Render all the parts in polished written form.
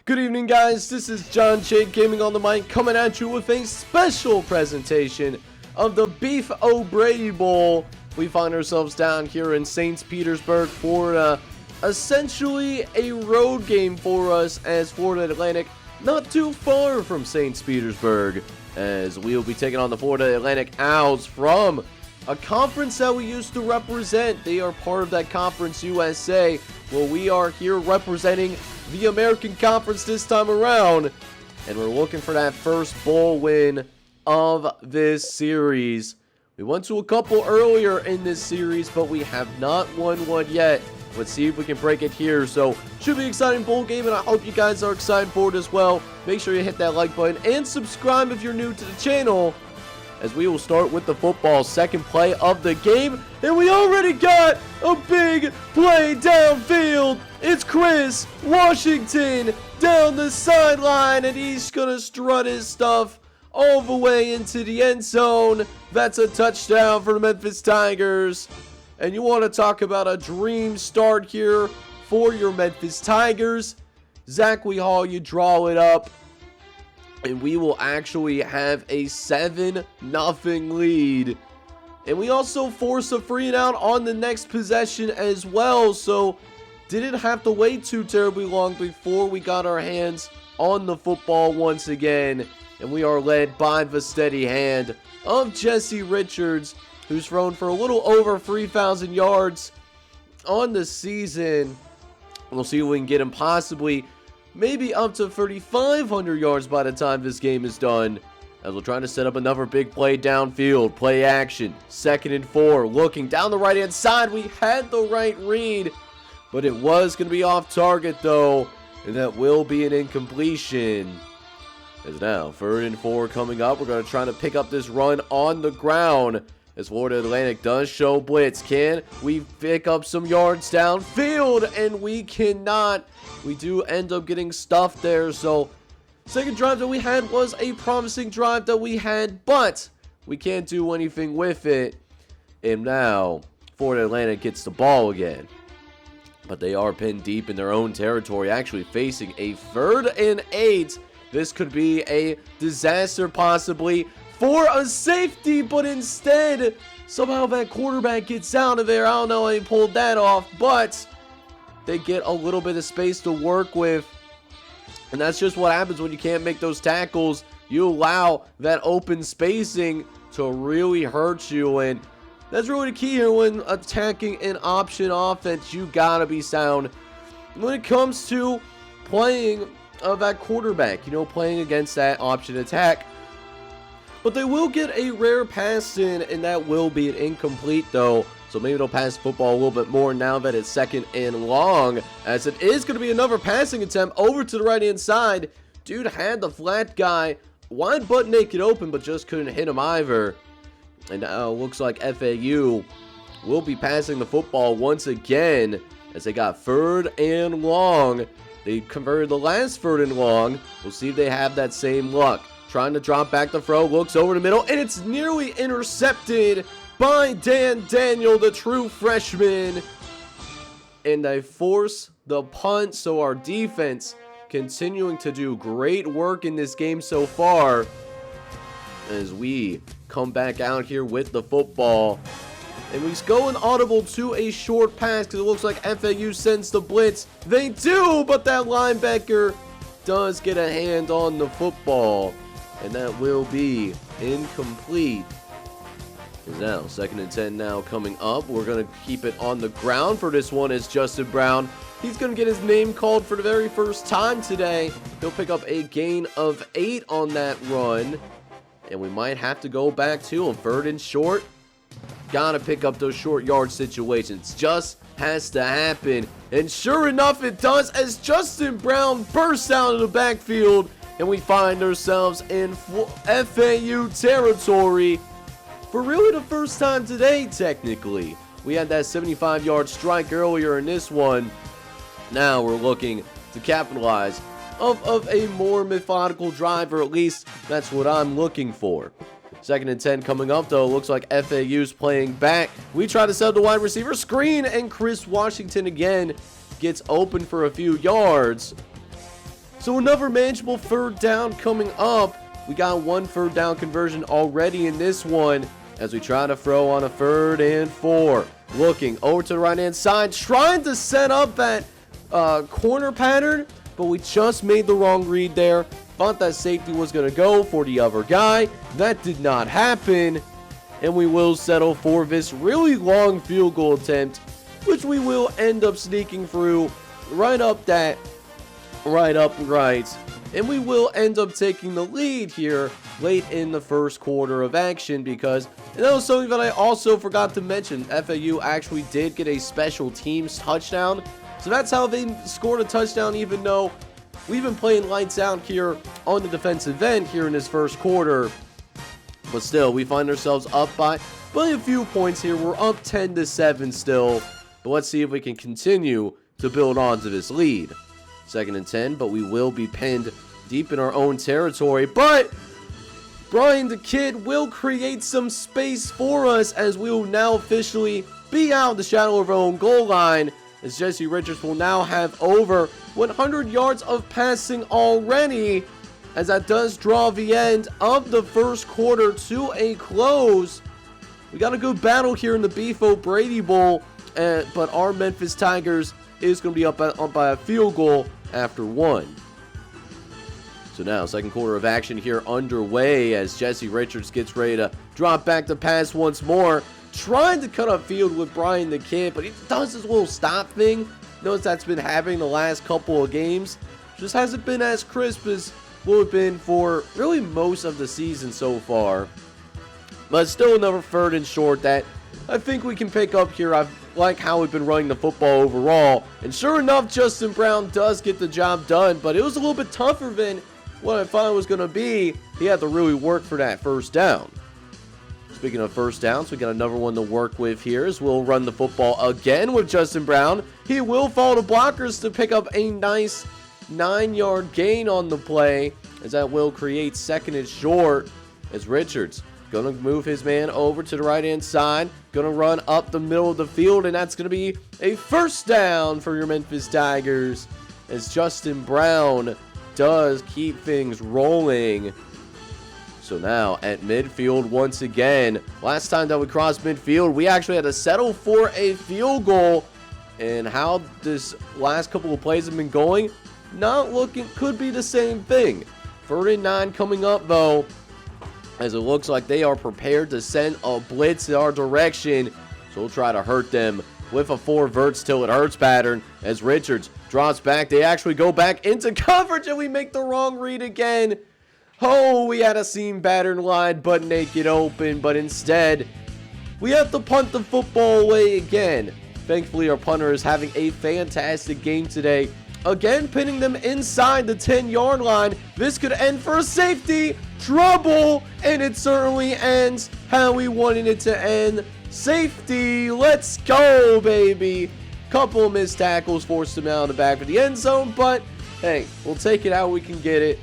Good evening, guys. This is John Shade Gaming on the mic coming at you with a special presentation of the Beef O'Brady Bowl. We find ourselves down here in St. Petersburg, Florida. Essentially a road game for us as Florida Atlantic, not too far from St. Petersburg, as we will be taking on the Florida Atlantic Owls from a conference that we used to represent. They are part of that Conference USA. Well, we are here representing the American Conference this time around, and we're looking for that first bowl win of this series. We went to a couple earlier in this series, but we have not won one yet. Let's see if we can break it here. So, should be an exciting bowl game, and I hope you guys are excited for it as well. Make sure you hit that like button and subscribe if you're new to the channel, as we will start with the football, second play of the game. And we already got a big play downfield. It's Chris Washington down the sideline, and he's going to strut his stuff all the way into the end zone. That's a touchdown for the Memphis Tigers. And you want to talk about a dream start here for your Memphis Tigers. Zach Hall, you draw it up, and we will actually have a 7-0 lead. And we also force a free and out on the next possession as well. So didn't have to wait too terribly long before we got our hands on the football once again. And we are led by the steady hand of Jesse Richards, who's thrown for a little over 3,000 yards on the season. We'll see if we can get him possibly maybe up to 3,500 yards by the time this game is done, as we're trying to set up another big play downfield. Play action, 2nd and 4, looking down the right hand side. We had the right read, but it was going to be off target though, and that will be an incompletion. As now 3rd and 4 coming up, we're going to try to pick up this run on the ground, as Florida Atlantic does show blitz. Can we pick up some yards downfield? And we cannot. We do end up getting stuffed there. So second drive that we had was a promising drive that we had, but we can't do anything with it. And now Florida Atlantic gets the ball again, but they are pinned deep in their own territory, actually facing a 3rd and 8. This could be a disaster possibly for a safety, but instead somehow that quarterback gets out of there. I don't know how he pulled that off, but they get a little bit of space to work with, and that's just what happens when you can't make those tackles. You allow that open spacing to really hurt you, and that's really the key here when attacking an option offense. You gotta be sound when it comes to playing that quarterback, playing against that option attack. But they will get a rare pass in, and that will be an incomplete though. So maybe they'll pass the football a little bit more now that it's 2nd and long, as it is going to be another passing attempt over to the right-hand side. Dude had the flat guy wide butt naked open, but just couldn't hit him either. And now looks like FAU will be passing the football once again, as they got 3rd and long. They converted the last 3rd and long. We'll see if they have that same luck. Trying to drop back the throw, looks over the middle, and it's nearly intercepted by Dan Daniel, the true freshman. And they force the punt, so our defense continuing to do great work in this game so far, as we come back out here with the football. And we go an audible to a short pass, because it looks like FAU sends the blitz. They do, but that linebacker does get a hand on the football, and that will be incomplete. Now 2nd and 10 now coming up. We're going to keep it on the ground for this one, as Justin Brown, he's going to get his name called for the very first time today. He'll pick up a gain of 8 on that run, and we might have to go back to him. 3rd and short. Gotta pick up those short yard situations. Just has to happen. And sure enough, it does, as Justin Brown bursts out of the backfield, and we find ourselves in FAU territory for really the first time today, technically. We had that 75-yard strike earlier in this one. Now we're looking to capitalize of a more methodical drive, or at least that's what I'm looking for. 2nd and 10 coming up, though. Looks like FAU's playing back. We try to set up the wide receiver screen, and Chris Washington again gets open for a few yards. So another manageable third down coming up. We got one third down conversion already in this one as we try to throw on a 3rd and 4. Looking over to the right-hand side, trying to set up that corner pattern, but we just made the wrong read there. Thought that safety was going to go for the other guy. That did not happen, and we will settle for this really long field goal attempt, which we will end up sneaking through right upright, and we will end up taking the lead here late in the first quarter of action, because and that was something that I also forgot to mention. FAU actually did get a special teams touchdown, so that's how they scored a touchdown, even though we've been playing lights out here on the defensive end here in this first quarter. But still, we find ourselves up by a few points here. We're up 10-7 still, but let's see if we can continue to build on to this lead. 2nd and 10, but we will be pinned deep in our own territory. But Brian the Kid will create some space for us as we will now officially be out of the shadow of our own goal line, as Jesse Richards will now have over 100 yards of passing already, as that does draw the end of the first quarter to a close. We got a good battle here in the Beef O'Brady Bowl, but our Memphis Tigers is going to be up by a field goal after 1. So now, second quarter of action here underway as Jesse Richards gets ready to drop back to pass once more. Trying to cut upfield with Brian the Kid, but he does this little stop thing. Notice that's been happening the last couple of games. Just hasn't been as crisp as what it's been for really most of the season so far. But still another 3rd and short that I think we can pick up here. I like how we've been running the football overall. And sure enough, Justin Brown does get the job done, but it was a little bit tougher than what I thought it was going to be. He had to really work for that first down. Speaking of first downs, we got another one to work with here as we'll run the football again with Justin Brown. He will fall to blockers to pick up a nice 9-yard gain on the play, as that will create 2nd and short, as Richards gonna move his man over to the right-hand side, gonna run up the middle of the field, and that's gonna be a first down for your Memphis Tigers, as Justin Brown does keep things rolling. So now at midfield once again. Last time that we crossed midfield, we actually had to settle for a field goal, and how this last couple of plays have been going, not looking, could be the same thing. 3rd and 9 coming up though, as it looks like they are prepared to send a blitz in our direction. So we'll try to hurt them with a 4 verts till it hurts pattern, as Richards drops back. They actually go back into coverage, and we make the wrong read again. Oh, we had a seam pattern line butt naked open, but instead we have to punt the football away again. Thankfully, our punter is having a fantastic game today, again pinning them inside the 10-yard line. This could end for a safety. Trouble, and it certainly ends how we wanted it to end. Safety, let's go, baby. Couple of missed tackles forced him out of the back of the end zone, but hey, we'll take it how we can get it.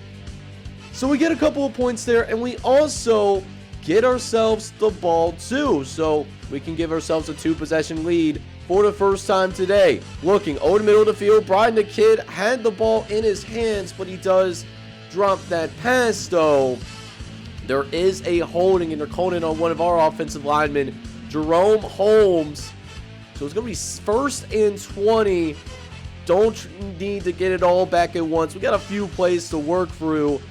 So we get a couple of points there, and we also get ourselves the ball too, so we can give ourselves a 2-possession lead for the first time today. Looking over the middle of the field, Brian the Kid had the ball in his hands, but he does drop that pass though. There is a holding, and they're calling on one of our offensive linemen, Jerome Holmes. So it's going to be 1st and 20. Don't need to get it all back at once. We got a few plays to work through,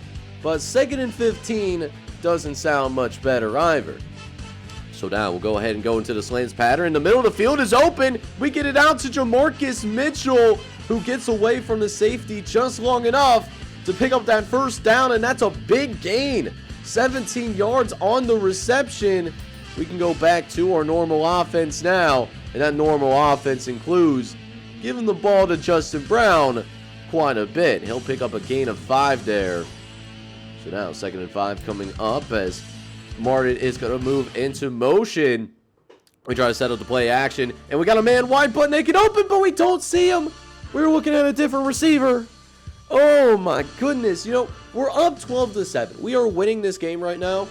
but 2nd and 15 doesn't sound much better either. So now we'll go ahead and go into the slants pattern. The middle of the field is open. We get it out to Jamarcus Mitchell, who gets away from the safety just long enough to pick up that first down, and that's a big gain. 17 yards on the reception. We can go back to our normal offense now, and that normal offense includes giving the ball to Justin Brown quite a bit. He'll pick up a gain of 5 there. So now 2nd and 5 coming up as Martin is going to move into motion. We try to settle the play action, and we got a man wide butt naked open, but we don't see him. We were looking at a different receiver. Oh my goodness. You know, we're up 12-7. We are winning this game right now,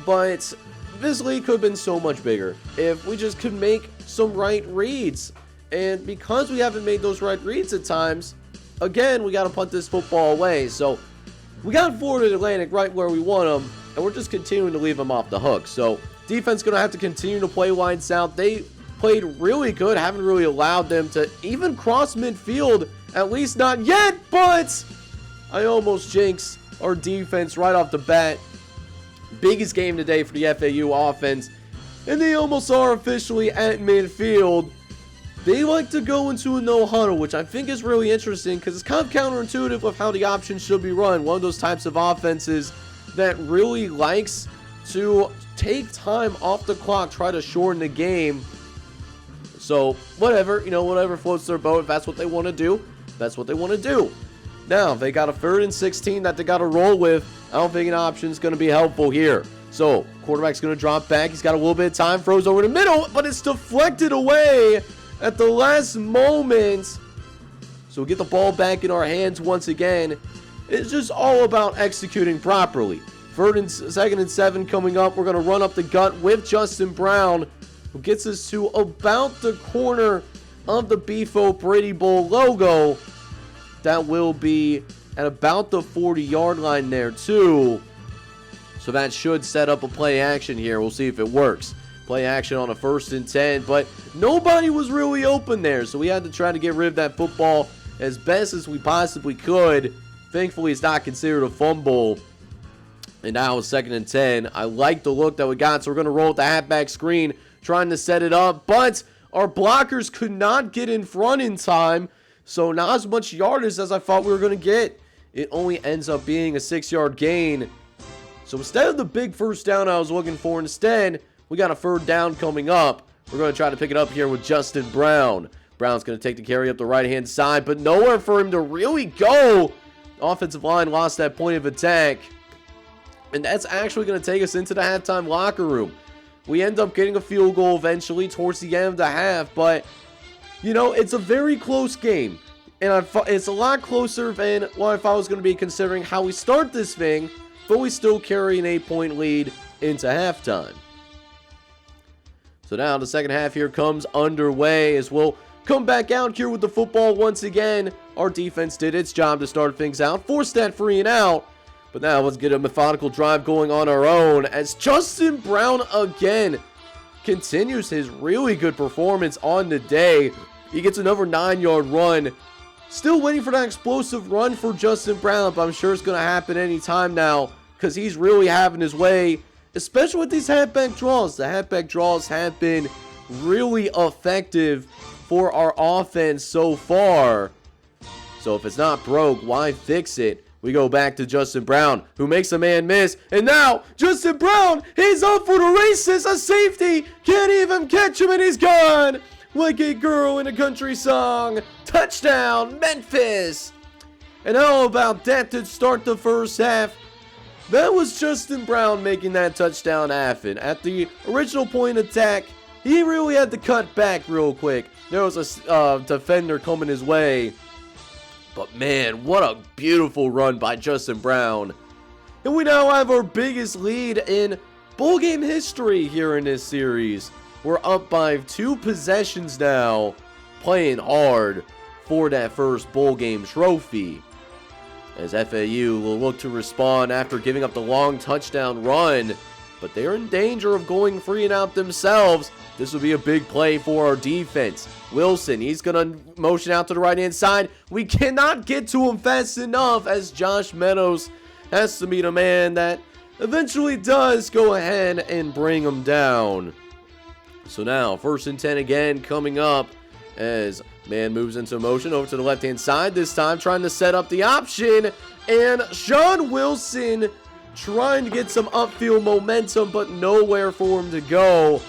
but this lead could have been so much bigger if we just could make some right reads. And because we haven't made those right reads at times, again, we got to punt this football away. So we got Florida Atlantic right where we want them, and we're just continuing to leave them off the hook. So defense going to have to continue to play lights out. They played really good. Haven't really allowed them to even cross midfield, at least not yet, but I almost jinxed our defense right off the bat. Biggest game today for the FAU offense, and they almost are officially at midfield. They like to go into a no huddle, which I think is really interesting because it's kind of counterintuitive with how the options should be run. One of those types of offenses that really likes to take time off the clock, try to shorten the game. So whatever, whatever floats their boat. If that's what they want to do, that's what they want to do. Now, they got a 3rd and 16 that they got to roll with. I don't think an option is going to be helpful here. So quarterback's going to drop back. He's got a little bit of time, throws over the middle, but it's deflected away at the last moment. So we get the ball back in our hands once again. It's just all about executing properly. 2nd and 7 coming up. We're going to run up the gut with Justin Brown, who gets us to about the corner of the Beef O'Brady Bowl logo. That will be at about the 40-yard line there too. So that should set up a play action here. We'll see if it works. Play action on a 1st and 10, but nobody was really open there, so we had to try to get rid of that football as best as we possibly could. Thankfully, it's not considered a fumble. And now it's 2nd and 10. I like the look that we got, so we're going to roll with the halfback screen, trying to set it up, but our blockers could not get in front in time, so not as much yardage as I thought we were going to get. It only ends up being a 6-yard gain. So instead of the big first down I was looking for, instead, we got a 3rd down coming up. We're going to try to pick it up here with Justin Brown. Brown's going to take the carry up the right-hand side, but nowhere for him to really go. Offensive line lost that point of attack. And that's actually going to take us into the halftime locker room. We end up getting a field goal eventually towards the end of the half, but, it's a very close game. And it's a lot closer than what I thought it was going to be, considering how we start this thing, but we still carry an 8-point lead into halftime. So now the second half here comes underway as we'll come back out here with the football once again. Our defense did its job to start things out, forced that 3 and out. But now let's get a methodical drive going on our own as Justin Brown again continues his really good performance on the day. He gets another 9-yard run. Still waiting for that explosive run for Justin Brown, but I'm sure it's going to happen anytime now because he's really having his way, especially with these halfback draws. The halfback draws have been really effective for our offense so far. So if it's not broke, why fix it? We go back to Justin Brown, who makes a man miss. And now, Justin Brown, he's up for the races. A safety. Can't even catch him, and he's gone. Like a girl in a country song. Touchdown, Memphis. And how about that to start the first half? That was Justin Brown making that touchdown happen. At the original point of attack, he really had to cut back real quick. There was a defender coming his way. But man, what a beautiful run by Justin Brown. And we now have our biggest lead in bowl game history here in this series. We're up by 2 possessions now, playing hard for that first bowl game trophy. As FAU will look to respond after giving up the long touchdown run, but they're in danger of going 3 and out themselves. This will be a big play for our defense. Wilson, he's going to motion out to the right-hand side. We cannot get to him fast enough as Josh Meadows has to meet a man that eventually does go ahead and bring him down. So now, 1st and 10 again coming up as man moves into motion over to the left-hand side. This time trying to set up the option. And Sean Wilson trying to get some upfield momentum, but nowhere for him to go.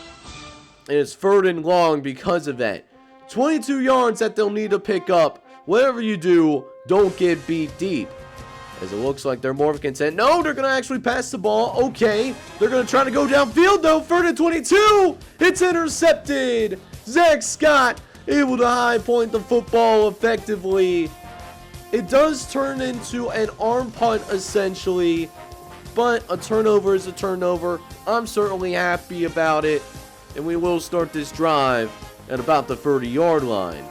And it's 3rd and long because of that. 22 yards that they'll need to pick up. Whatever you do, don't get beat deep. As it looks like they're more of a content. No, they're going to actually pass the ball. Okay. They're going to try to go downfield, though. 3rd and 22. It's intercepted. Zach Scott able to high point the football effectively. It does turn into an arm punt, essentially. But a turnover is a turnover. I'm certainly happy about it. And we will start this drive at about the 30-yard line.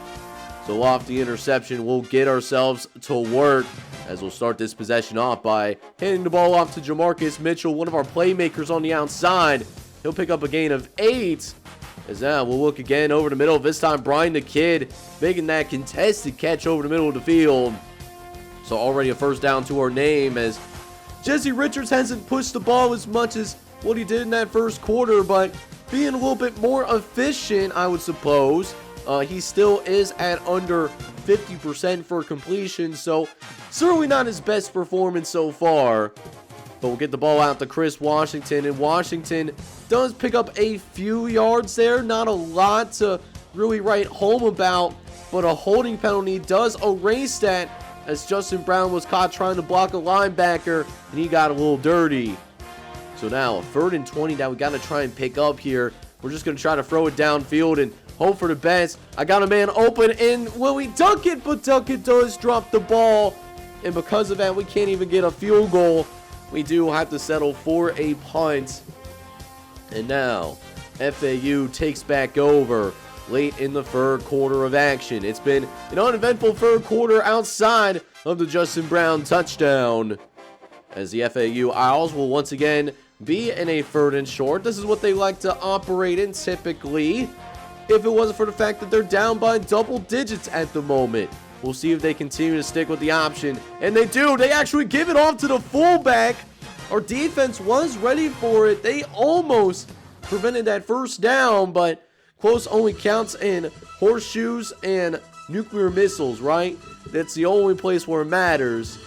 So lofty interception will get ourselves to work as we'll start this possession off by handing the ball off to Jamarcus Mitchell, one of our playmakers on the outside. He'll pick up a gain of 8. As now we'll look again over the middle. This time Brian the Kid making that contested catch over the middle of the field. So already a first down to our name as Jesse Richards hasn't pushed the ball as much as what he did in that first quarter, but being a little bit more efficient, I would suppose. He still is at under 50% for completion, so certainly not his best performance so far. But we'll get the ball out to Chris Washington, and Washington does pick up a few yards there. Not a lot to really write home about, but a holding penalty does erase that as Justin Brown was caught trying to block a linebacker, and he got a little dirty. So now, a 3rd and 20 that we got to try and pick up here. We're just going to try to throw it downfield and hope for the best. I got a man open, and will we dunk it? But Duckett does drop the ball, and because of that, we can't even get a field goal. We do have to settle for a punt. And now, FAU takes back over late in the 3rd quarter of action. It's been an uneventful 3rd quarter outside of the Justin Brown touchdown, as the FAU Owls will once again be in a 3rd and short. This is what they like to operate in typically, if it wasn't for the fact that they're down by double digits at the moment. We'll see if they continue to stick with the option, and they do. They actually give it off to the fullback. Our defense was ready for it. They almost prevented that first down, but close only counts in horseshoes and nuclear missiles, right? That's the only place where it matters.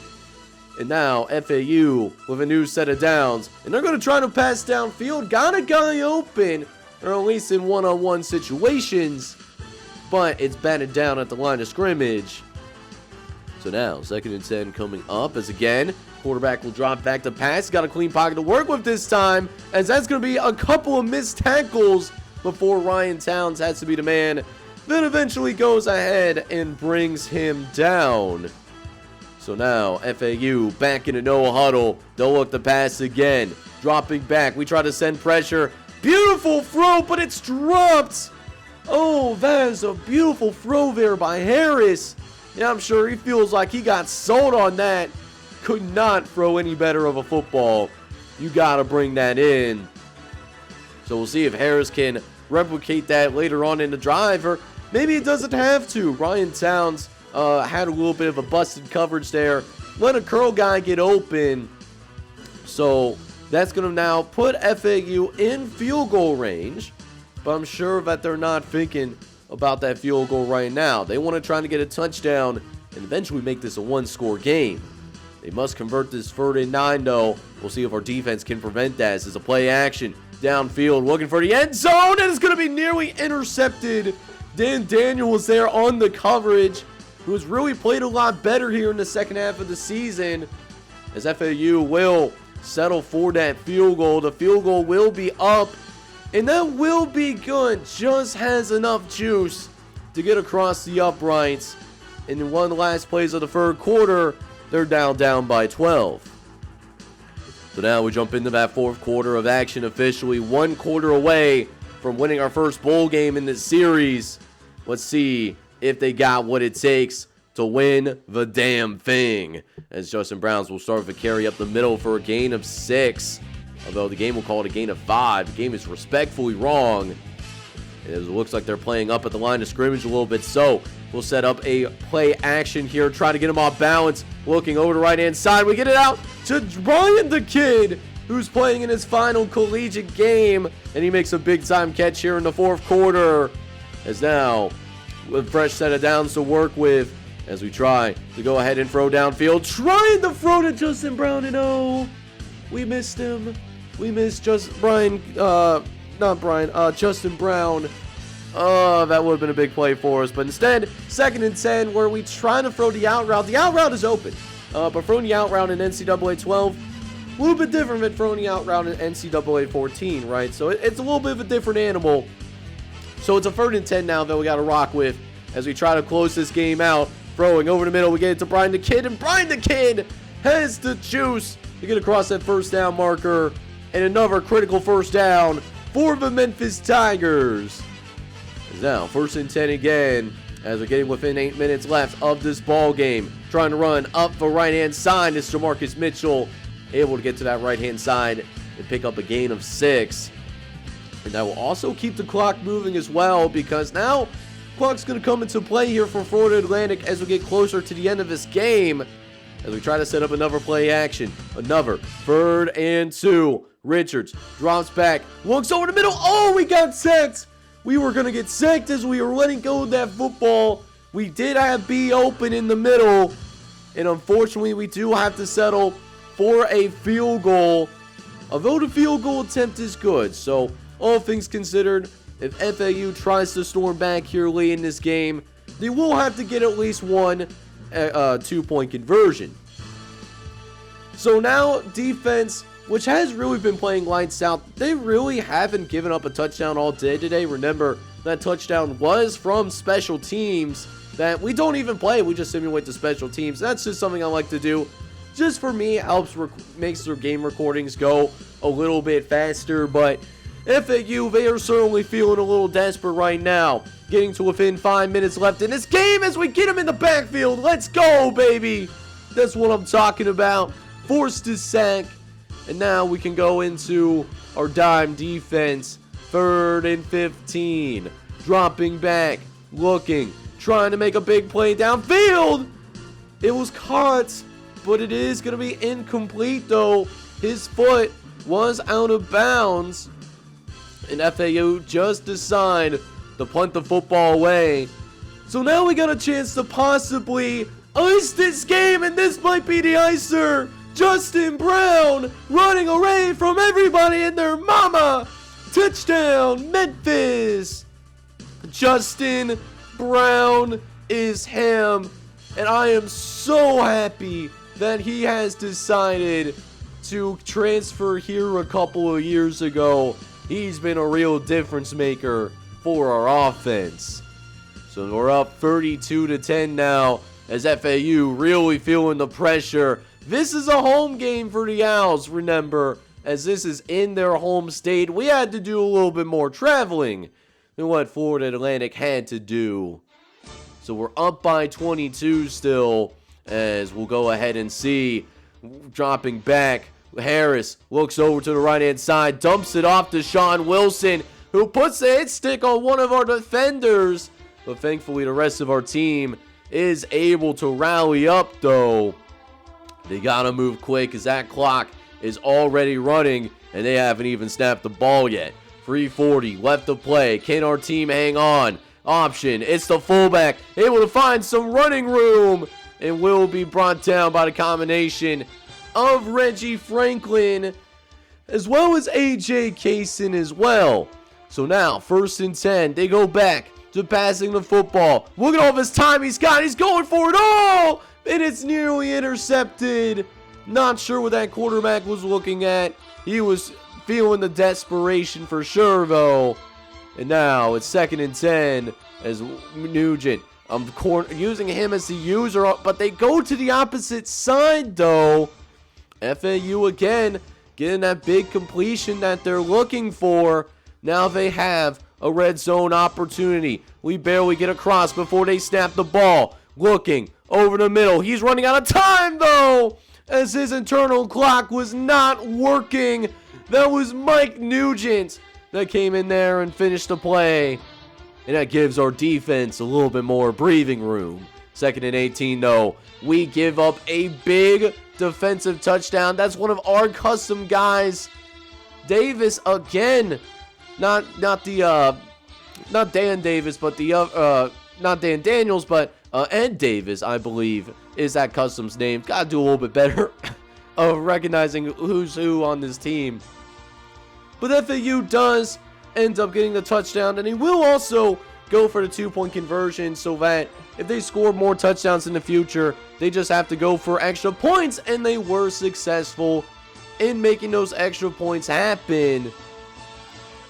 And now FAU with a new set of downs, and they're going to try to pass downfield. Got a guy open, or at least in one-on-one situations, but it's batted down at the line of scrimmage. So now 2nd and 10 coming up, as again quarterback will drop back to pass. Got a clean pocket to work with this time, as that's going to be a couple of missed tackles before Ryan Towns has to be the man that eventually goes ahead and brings him down. So now FAU back in a no huddle. They'll look to pass again. Dropping back. We try to send pressure. Beautiful throw, but it's dropped. Oh, that is a beautiful throw there by Harris. Yeah, I'm sure he feels like he got sold on that. Could not throw any better of a football. You got to bring that in. So we'll see if Harris can replicate that later on in the drive, or maybe it doesn't have to. Ryan Towns had a little bit of a busted coverage there. Let a curl guy get open. So that's going to now put FAU in field goal range. But I'm sure that they're not thinking about that field goal right now. They want to try to get a touchdown and eventually make this a 1-score game. They must convert this 3rd and 9, though. We'll see if our defense can prevent that. This is a play action downfield, looking for the end zone, and it's going to be nearly intercepted. Dan Daniel was there on the coverage, who's really played a lot better here in the second half of the season, as FAU will settle for that field goal. The field goal will be up, and that will be good. Just has enough juice to get across the uprights. And in one of the last plays of the 3rd quarter, they're down by 12. So now we jump into that 4th quarter of action, officially 1 quarter away from winning our first bowl game in this series. Let's see if they got what it takes to win the damn thing, as Justin Browns will start with a carry up the middle for a gain of 6. Although the game will call it a gain of 5. The game is respectfully wrong. It looks like they're playing up at the line of scrimmage a little bit. So we'll set up a play action here. Try to get him off balance. Looking over the right-hand side. We get it out to Brian the Kid, who's playing in his final collegiate game. And he makes a big-time catch here in the 4th quarter. As now, with a fresh set of downs to work with, as we try to go ahead and throw downfield. Trying to throw to Justin Brown, and oh, we missed him. We missed Justin Brown. Oh, that would have been a big play for us. But instead, 2nd and 10, where we try to throw the out route. The out route is open. But throwing the out route in NCAA 12, a little bit different than throwing the out route in NCAA 14, right? So it's a little bit of a different animal. So it's a 3rd and 10 now that we got to rock with as we try to close this game out. Throwing over the middle, we get it to Brian the Kid, and Brian the Kid has the juice to get across that first down marker. And another critical first down for the Memphis Tigers. Now, 1st and 10 again, as we're getting within 8 minutes left of this ball game. Trying to run up the right-hand side is Jamarcus Mitchell, able to get to that right-hand side and pick up a gain of 6. And that will also keep the clock moving as well, because now clock's going to come into play here for Florida Atlantic as we get closer to the end of this game, as we try to set up another play action. Another 3rd and 2. Richards drops back, looks over the middle. Oh, we got sacked. We were going to get sacked as we were letting go of that football. We did have B open in the middle, and unfortunately we do have to settle for a field goal. Although the field goal attempt is good, so all things considered, if FAU tries to storm back here late in this game, they will have to get at least one 2-point conversion. So now defense, which has really been playing lights out, they really haven't given up a touchdown all day today. Remember, that touchdown was from special teams that we don't even play. We just simulate the special teams. That's just something I like to do. Just for me, helps makes their game recordings go a little bit faster. But FAU, they are certainly feeling a little desperate right now. Getting to within 5 minutes left in this game as we get them in the backfield. Let's go, baby. That's what I'm talking about. Forced a sack. And now we can go into our dime defense. 3rd and 15. Dropping back. Looking. Trying to make a big play downfield. It was caught, but it is going to be incomplete though. His foot was out of bounds. And FAU just decide to punt the football away. So now we got a chance to possibly ice this game, and this might be the icer. Justin Brown running away from everybody and their mama. Touchdown, Memphis. Justin Brown is him, and I am so happy that he has decided to transfer here a couple of years ago. He's been a real difference maker for our offense. So we're up 32-10 now, as FAU really feeling the pressure. This is a home game for the Owls, remember, as this is in their home state. We had to do a little bit more traveling than what Florida Atlantic had to do. So we're up by 22 still, as we'll go ahead and see. Dropping back, Harris looks over to the right-hand side, dumps it off to Sean Wilson, who puts a hit stick on one of our defenders. But thankfully, the rest of our team is able to rally up, though. They gotta move quick, as that clock is already running, and they haven't even snapped the ball yet. 3:40 left to play. Can our team hang on? Option, it's the fullback, able to find some running room, and will be brought down by the combination of Reggie Franklin, as well as AJ Kaysen as well. So now, 1st and 10, they go back to passing the football. Look at all this time he's got. He's going for it all, and it's nearly intercepted. Not sure what that quarterback was looking at. He was feeling the desperation for sure, though. And now it's 2nd and 10 as Nugent. I'm using him as the user, but they go to the opposite side, though. FAU again getting that big completion that they're looking for. Now they have a red zone opportunity. We barely get across before they snap the ball. Looking over the middle. He's running out of time, though, as his internal clock was not working. That was Mike Nugent that came in there and finished the play. And that gives our defense a little bit more breathing room. 2nd and 18, though. We give up a big defensive touchdown. That's one of our custom guys. Davis again. Not Dan Davis, but not Dan Daniels, but Ed Davis, I believe, is that custom's name. Gotta do a little bit better of recognizing who's who on this team. But FAU does end up getting the touchdown, and he will also go for the 2-point conversion, so that if they score more touchdowns in the future, they just have to go for extra points, and they were successful in making those extra points happen.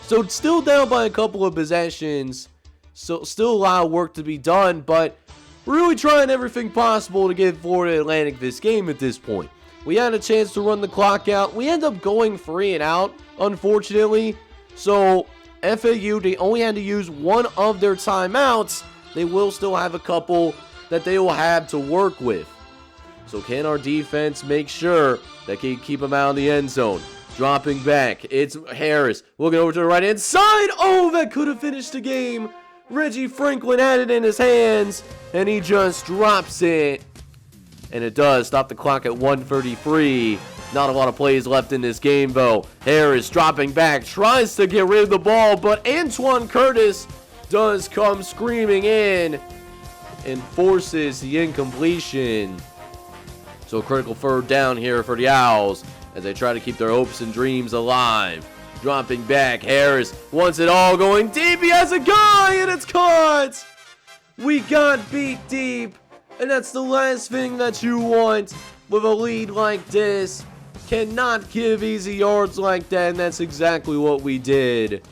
So it's still down by a couple of possessions, so still a lot of work to be done, but we're really trying everything possible to give Florida Atlantic this game at this point. We had a chance to run the clock out. We end up going 3 and out, unfortunately. So FAU, they only had to use one of their timeouts. they will still have a couple that they will have to work with. So can our defense make sure that can keep them out of the end zone? Dropping back, it's Harris looking over to the right hand side. Oh, that could have finished the game. Reggie Franklin had it in his hands, and he just drops it. And it does stop the clock at 1:33. Not a lot of plays left in this game, though. Harris dropping back, tries to get rid of the ball, but Antoine Curtis does come screaming in and forces the incompletion. So critical third down here for the Owls as they try to keep their hopes and dreams alive. Dropping back, Harris wants it all going deep. He has a guy, and it's caught. We got beat deep, and that's the last thing that you want with a lead like this. Cannot give easy yards like that, and that's exactly what we did.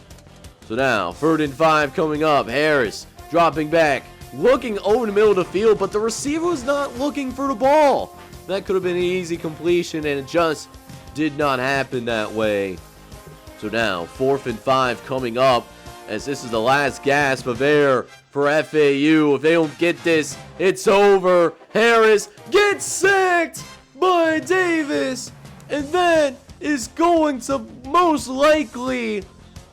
So now, 3rd and 5 coming up. Harris dropping back, looking over the middle of the field, but the receiver was not looking for the ball. That could have been an easy completion, and it just did not happen that way. So now, 4th and 5 coming up, as this is the last gasp of air for FAU. If they don't get this, it's over. Harris gets sacked by Davis, and that is going to most likely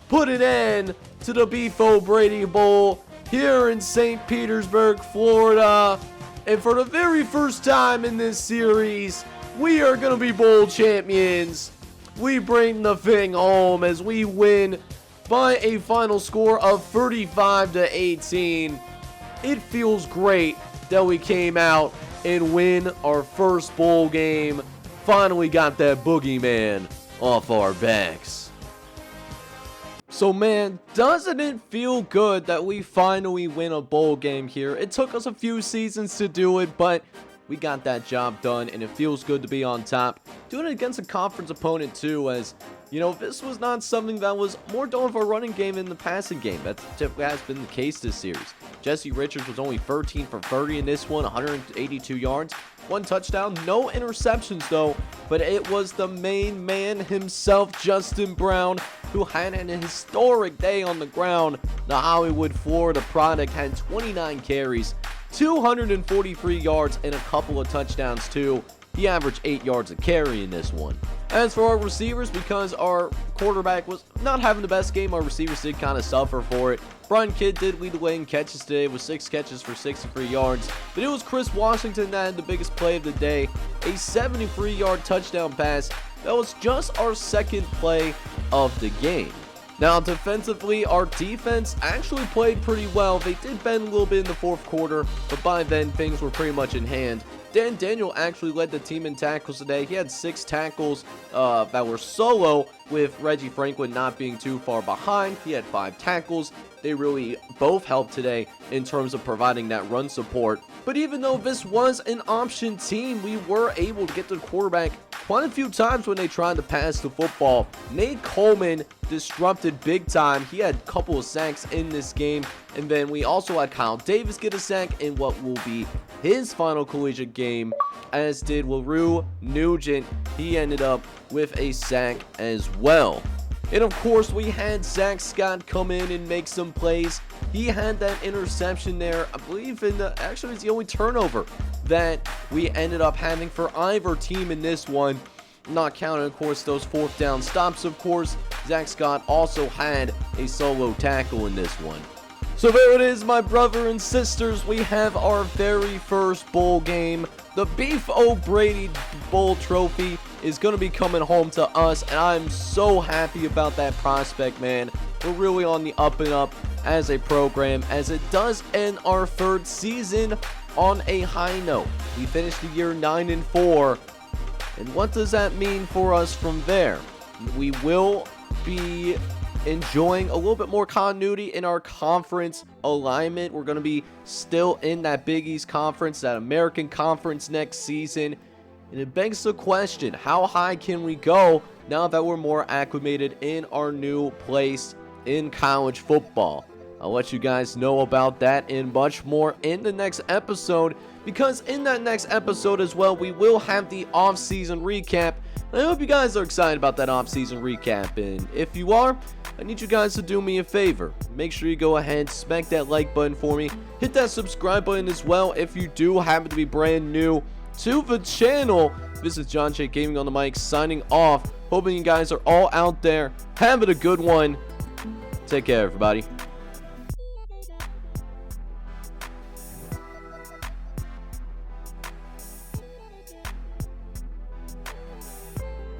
put an end to the Beef O'Brady Bowl here in St. Petersburg, Florida. And for the very first time in this series, we are going to be bowl champions. We bring the thing home as we win by a final score of 35-18. It feels great that we came out and win our first bowl game. Finally got that boogeyman off our backs. So man, doesn't it feel good that we finally win a bowl game here? It took us a few seasons to do it, but we got that job done, and it feels good to be on top. Doing it against a conference opponent too, as you know, this was not something that was more done with a running game in the passing game. That typically has been the case this series. Jesse Richards was only 13 for 30 in this one, 182 yards, 1 touchdown, no interceptions though, but it was the main man himself, Justin Brown, who had an historic day on the ground. The Hollywood, Florida product had 29 carries, 243 yards, and a couple of touchdowns too. He averaged 8 yards a carry in this one. As for our receivers, because our quarterback was not having the best game, our receivers did kind of suffer for it. Brian Kidd did lead the way in catches today with 6 catches for 63 yards, but it was Chris Washington that had the biggest play of the day, a 73-yard touchdown pass. That was just our second play of the game. Now, defensively, our defense actually played pretty well. They did bend a little bit in the 4th quarter, but by then, things were pretty much in hand. Dan Daniel actually led the team in tackles today. He had 6 tackles that were solo, with Reggie Franklin not being too far behind. He had 5 tackles. They really both helped today in terms of providing that run support. But even though this was an option team, we were able to get to the quarterback quite a few times when they tried to pass the football. Nate Coleman disrupted big time. He had a couple of sacks in this game. And then we also had Kyle Davis get a sack in what will be his final collegiate game, as did LaRue Nugent. He ended up with a sack as well. And of course, we had Zach Scott come in and make some plays. He had that interception there, I believe, actually it's the only turnover that we ended up having for either team in this one. Not counting, of course, those 4th down stops, of course. Zach Scott also had a solo tackle in this one. So there it is, my brother and sisters. We have our very first bowl game. The Beef O'Brady Bowl trophy is going to be coming home to us, and I'm so happy about that prospect, man. We're really on the up and up as a program, as it does end our 3rd season on a high note. We finished the year 9-4, and what does that mean for us from there? We will be enjoying a little bit more continuity in our conference alignment. We're going to be still in that Big East Conference, that American Conference next season. And it begs the question, how high can we go now that we're more acclimated in our new place in college football? I'll let you guys know about that and much more in the next episode, because in that next episode as well, we will have the off-season recap. I hope you guys are excited about that off-season recap, and if you are, I need you guys to do me a favor. Make sure you go ahead, smack that like button for me, hit that subscribe button as well if you do happen to be brand new to the channel. This is John J Gaming on the mic signing off. Hoping you guys are all out there having a good one. Take care, everybody.